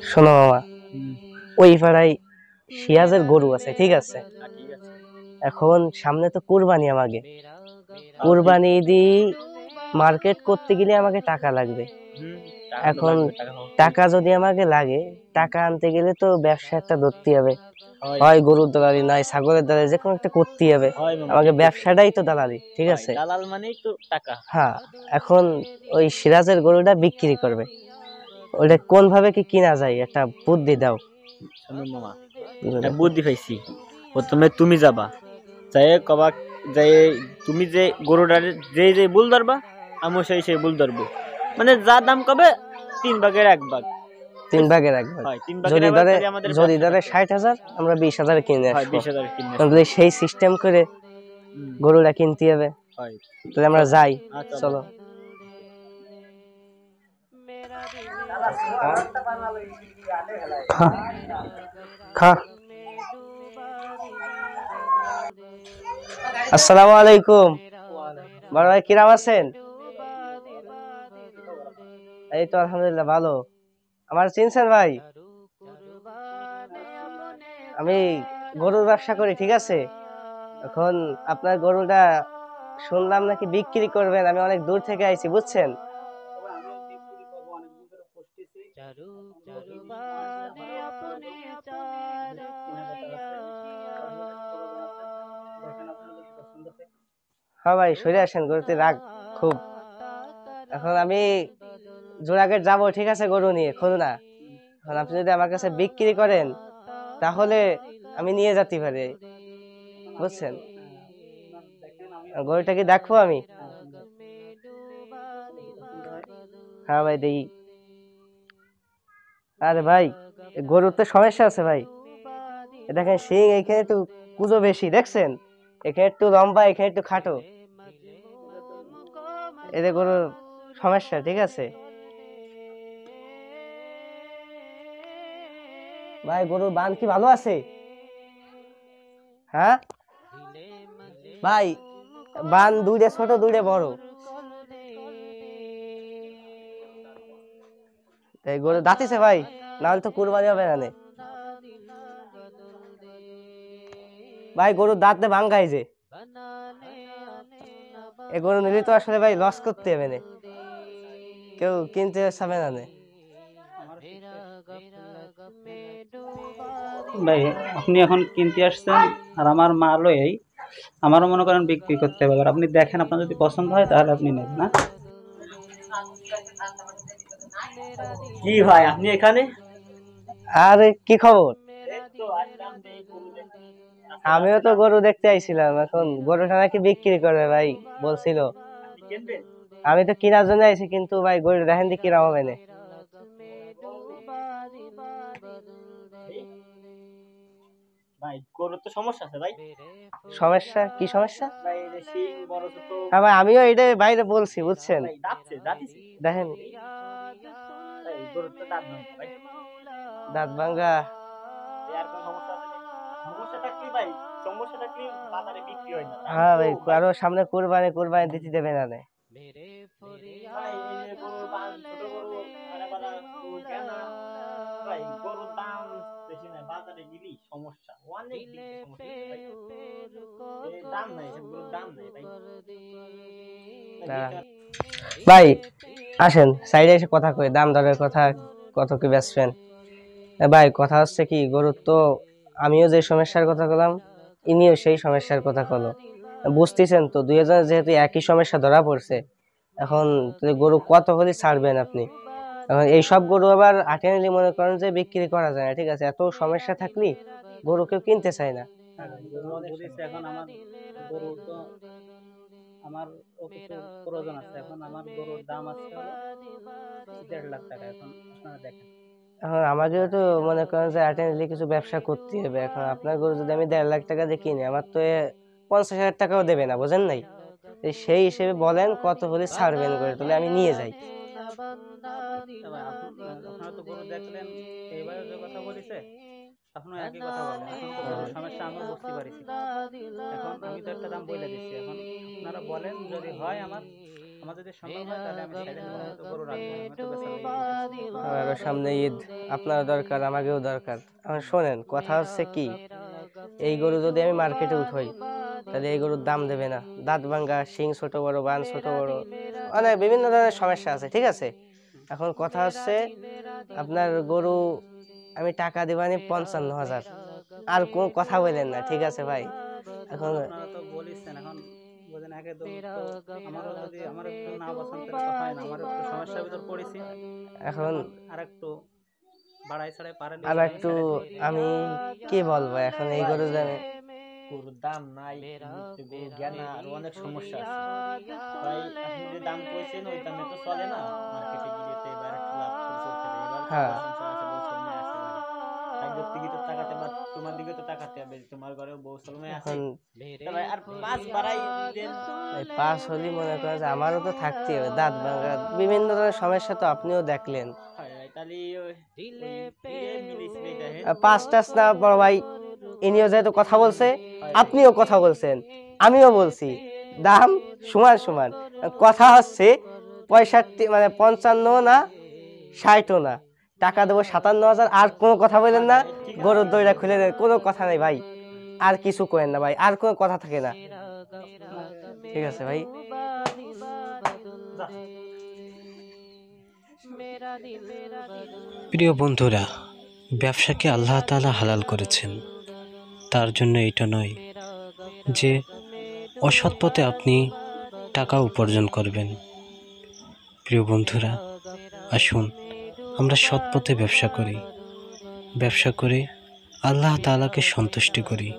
শোনো মামা, ওই পাড়ায় সিরাজের গরু আছে, ঠিক আছে? এখন সামনে তো কুরবানি, আমাকে কুরবানি দি মার্কেট করতে গেলে আমাকে টাকা লাগবে। এখন টাকা যদি আমাকে লাগে, টাকা আনতে গেলে তো ব্যবসা একটা ধরতে হবে, হয় গরুর দালালি নয় ছাগলের দালালি, যে কোনো একটা করতেই হবে। আমাকে ব্যবসাটাই তো দালালি, ঠিক আছে? দালাল মানেই তো টাকা। হ্যাঁ, এখন ওই সিরাজের গরুটা বিক্রি করবে, ওটা কোন ভাবে কি কিনা যায়, একটা বুদ্ধি দাও। শোনো মামা, বুদ্ধি পাইছি। প্রথমে তুমি যাবা, যাই কবা, যাই তুমি যে গরুটার যে বুল ধরবা, আমি সেই বুল ধরবো। মানে যা দাম কবে 3 ভাগের 1 ভাগ। 3 ভাগের 1 ভাগ। যদি ধরে 60,000, আমরা 20,000 কিনে আসবো। 20,000 কিনে সেই সিস্টেম করে গরুটা কিনতে হবে। তাহলে আমরা যাই, চলো। আসসালামু আলাইকুম। বড় ভাই, কিরাম আছেন? এই তো আলহামদুলিল্লাহ ভালো। আমার চিনছেন ভাই? আমি গরুর ব্যবসা করি, ঠিক আছে? এখন আপনার গরুটা শুনলাম নাকি বিক্রি করবেন, আমি অনেক দূর থেকে আইছি, বুঝছেন? হ্যাঁ ভাই, সরে আসেন, গরুতে রাগ খুব। এখন আমি জোড়াগেট যাবো, ঠিক আছে, গরু নিয়ে খুলনা। এখন আপনি যদি আমার কাছে বিক্রি করেন, তাহলে আমি নিয়ে যেতে পারি, বুঝছেন? গরুটা কি দেখবো আমি? হ্যাঁ ভাই, দেখি। আরে ভাই, গরুর তো সমস্যা আছে ভাই। দেখেন শিং এখানে একটু কুজো বেশি, দেখছেন? এখানে একটু লম্বা, এখানে একটু খাটো। এদের গরুর সমস্যা, ঠিক আছে ভাই? গরুর বান কি ভালো আছে? হ্যাঁ ভাই, বান দুইটা ছোট, দুইটা বড়। এই গরু দাঁতিছে ভাই, নাহলে তো কুরবানি হবে না। ভাই গরুর দাঁত ভাঙ্গাই যে, এ গরু নিলে তো আসলে ভাই লস করতে হবে না, কেউ কিনতে চাবে না। ভাই আপনি এখন কিনতে আসছেন, আর আমার মালও এই, আমারও মনে করেন বিক্রি করতে হবে। আপনি দেখেন, আপনার যদি পছন্দ হয় তাহলে আপনি নেবেন না। কি ভাই আপনি এখানে? আরে কি খবর? আমিও তো গরু দেখতে আইছিলাম, এখন গরুটা নাকি বিক্রি করবে ভাই বলছিল। আমি তো কেনার জন্য আইছি, কিন্তু ভাই গরু দেখেন দি কিরম হবে না। ভাই গরুর তো সমস্যা আছে ভাই। সমস্যা কি সমস্যা? ভাই এই যে শিং বড় ছোট। হ্যাঁ ভাই, আমিও এটাই বাইরে বলছি, বুঝছেন? ভাই দাঁতিছে দেখেন ভাই, গরুর তো দাঁত ভাঙা ভাই। দাঁত ভাঙ্গা। আর কোনো সমস্যা আছে নাকি? সমস্যা থাকলে ভাই, সমস্যা থাকলে বাজারে বিক্রি হয় না। হ্যাঁ ভাই, আরো সামনে কুরবানি, কুরবানি দিতে দেবে না। ভাই এই যে গরুর বান ছোট গরু আরে বাড়া কেনা, ভাই গরুর দাম বেশি না, বাজারে গেলি সমস্যা, অনেক দিক দিয়ে সমস্যা ভাই। এই দাম নাই, সব গরুর দাম নাই ভাই। ভাই আসেন সাইডে এসে কথা কই, দাম দরের কথা, কত কি বেচবেন। ভাই কথা হচ্ছে কি, গরুর তো আমিও যে সমস্যার কথা বললাম, ইনিও সেই সমস্যার কথা বলো। বুঝতেছেন তো, 2 জন যেহেতু একই সমস্যা ধরা পড়ছে, এখন গরু কত হলে ছাড়বেন আপনি? এখন এইসব গরু আবার আটে নিলে মনে করেন যে বিক্রি করা যায় না, ঠিক আছে? এত সমস্যা থাকলে গরু কেউ কিনতে চায় না। এখন আমার গরু তো, আমার কিছু প্রয়োজন আছে। এখন আমার গরুর দাম আছে হলো 1.5 লাখ টাকা। এখন আপনারা দেখেন, এখন আমাকেও তো মনে করেন যে আটে নিলে কিছু ব্যবসা করতে হবে। এখন আপনার গরু যদি আমি 1.5 লাখ টাকা দিয়ে কিনি, আমার তো 50,000 টাকাও দেবে না, বোঝেন নাই? সেই হিসেবে বলেন কত হলে ছাড়বেন করে, তাহলে আমি নিয়ে যাই। আপনারা তো গরু দেখলেন, এইবারে যে কথা বলেছে এখনো একই কথা বলে। এখন তো গরুর সমস্যা আমিও বুঝতে পারছি। এখন আমি তো একটা দাম বলে দিচ্ছি, এখন আপনারা বলেন যদি হয় আমার আমার যদি সম্ভব হয় তাহলে আমি সাইডে দেবো, আমি তো গরু রাখবো না, আমি তো বেচার লাগি বলতেছি। আরো সামনে ঈদ, আপনার দরকার আমাকেও দরকার। এখন শোনেন, কথা হচ্ছে কি, এই গরু যদি আমি মার্কেটে উঠাই তাহলে এই গরুর দাম দেবে না, দাঁত ভাঙ্গা, শিং ছোট বড়, বান ছোট বড়, মানে বিভিন্ন ধরনের সমস্যা আছে, ঠিক আছে? এখন কথা হচ্ছে আপনার গরু আমি টাকা দিবানি 55,000, আর কোনো কথা বললেন না, ঠিক আছে ভাই? এখন আপনারা তো বলেছেন, এখন বুঝেন একে তো আমারও যদি আমার একটু না পছন্দ তাহলে তো হয় না, আমার একটু সমস্যার ভিতর পড়েছি। এখন আর একটু বাড়াই ছাড়াই পারেন আর একটু আমি কি বলবো, এখন এই গরু জানে গরুর দাম নাই, এমনিতে গরু জ্ঞানা আরো অনেক সমস্যা আছে ভাই। আপনি যে দাম কইছেন ওই দামে তো চলে না, মার্কেটে গিয়ে তো এবার একটু লাভ করে চলতে হবে। এবার তো হ্যাঁ। সংসার আছে, বউ ছেলে মেয়ে আছে বাড়ি, তাই দিকে তো তাকাতে, বা তোমার দিকে তো তাকাতে হবে, তোমার ঘরেও বউ ছেলে মেয়ে আছে। এখন তা ভাই আর 5 বাড়াই দেন। এই পাস হলি মনে করেন যে আমারও তো থাকতে হবে, দাঁত ভাঙা বিভিন্ন ধরনের সমস্যা তো আপনিও দেখলেন। হয় ভাই, তাহলে মিলিয়ে দেখেন। পাঁচ টাচ না বড় ভাই, ইনিও যেহেতু কথা বলছে, আপনিও কথা বলছেন, আমিও বলছি, দাম সমান সমান। কথা হচ্ছে 65, মানে 55 না 60ও না, টাকা দেবো 57,000, আর কোনো কথা বলেন না, গরুর দইটা খুলে দেন, কোনো কথা নেই ভাই, আর কিছু করেন না ভাই, আর কোনো কথা থাকে না, ঠিক আছে ভাই? প্রিয় বন্ধুরা, ব্যবসাকে আল্লাহ তাআলা হালাল করেছেন, তার জন্য এটা নয় যে অসৎ পথে আপনি টাকা উপার্জন করবেন। প্রিয় বন্ধুরা, আসুন আমরা সৎ পথে ব্যবসা করি, ব্যবসা করে আল্লাহ তাআলাকে সন্তুষ্টি করি।